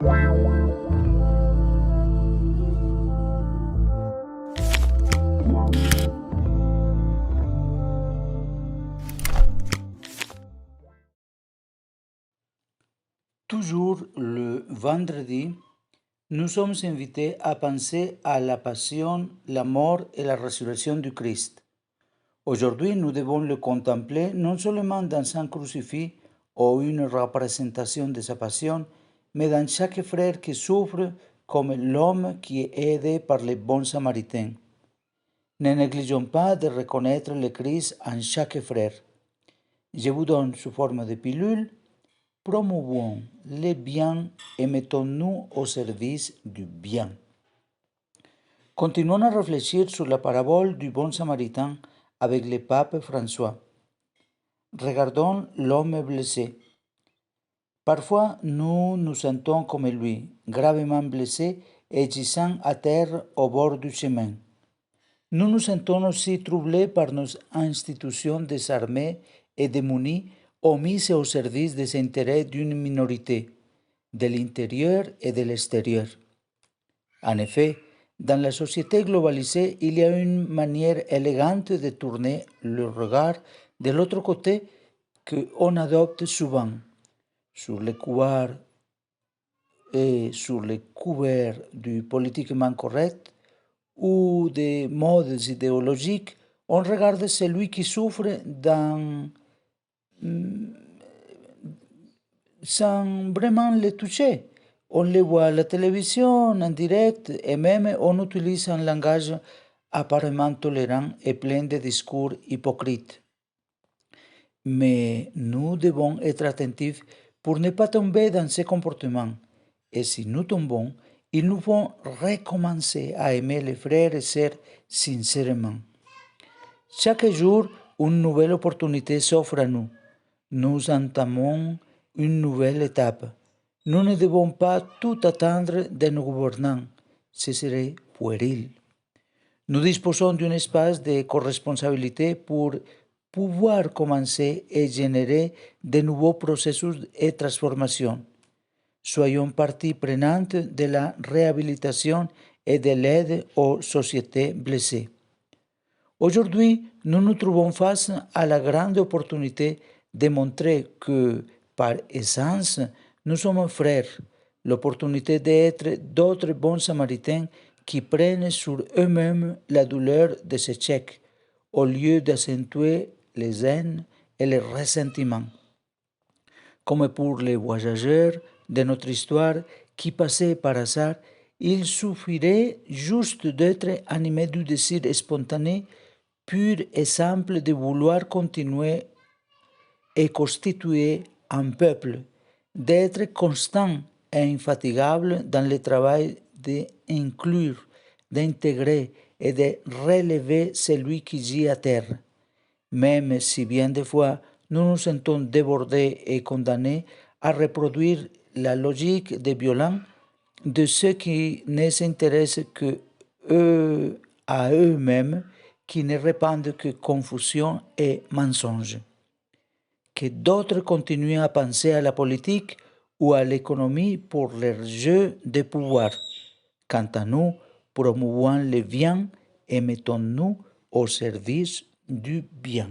Toujours le vendredi, nous sommes invités à penser à la passion, la mort et la résurrection du Christ. Aujourd'hui, nous devons le contempler non seulement dans un crucifix ou une représentation de sa passion, mais dans chaque frère qui souffre comme l'homme qui est aidé par les bons samaritains. Ne négligeons pas de reconnaître le Christ en chaque frère. Je vous donne sous forme de pilule: promouvons le bien et mettons-nous au service du bien. Continuons à réfléchir sur la parabole du bon samaritain avec le pape François. Regardons l'homme blessé. Parfois, nous nous sentons comme lui, gravement blessés et gisant à terre au bord du chemin. Nous nous sentons aussi troublés par nos institutions désarmées et démunies ou mises au service des intérêts d'une minorité, de l'intérieur et de l'extérieur. En effet, dans la société globalisée, il y a une manière élégante de tourner le regard de l'autre côté qu'on adopte souvent. Sur le couloir et sur le couvert du politiquement correct ou des modes idéologiques, on regarde celui qui souffre sans vraiment le toucher. On le voit à la télévision, en direct, et même on utilise un langage apparemment tolérant et plein de discours hypocrites. Mais nous devons être attentifs pour ne pas tomber dans ces comportements. Et si nous tombons, il nous faut recommencer à aimer les frères et sœurs sincèrement. Chaque jour, une nouvelle opportunité s'offre à nous. Nous entamons une nouvelle étape. Nous ne devons pas tout attendre de nos gouvernants. Ce serait puéril. Nous disposons d'un espace de corresponsabilité pour pouvoir commencer et générer de nouveaux processus et transformations. Soyons partie prenante de la réhabilitation et de l'aide aux sociétés blessées. Aujourd'hui, nous nous trouvons face à la grande opportunité de montrer que, par essence, nous sommes frères, l'opportunité d'être d'autres bons samaritains qui prennent sur eux-mêmes la douleur de ce échec, au lieu d'accentuer les haines et les ressentiments. Comme pour les voyageurs de notre histoire qui passaient par hasard, il suffirait juste d'être animé du désir spontané, pur et simple de vouloir continuer et constituer un peuple, d'être constant et infatigable dans le travail d'inclure, d'intégrer et de relever celui qui gît à terre. Même si bien des fois nous nous sentons débordés et condamnés à reproduire la logique des violents, de ceux qui ne s'intéressent que à eux-mêmes, qui ne répandent que confusion et mensonges. Que d'autres continuent à penser à la politique ou à l'économie pour leur jeu de pouvoir. Quant à nous, promouvons le bien et mettons-nous au service du bien.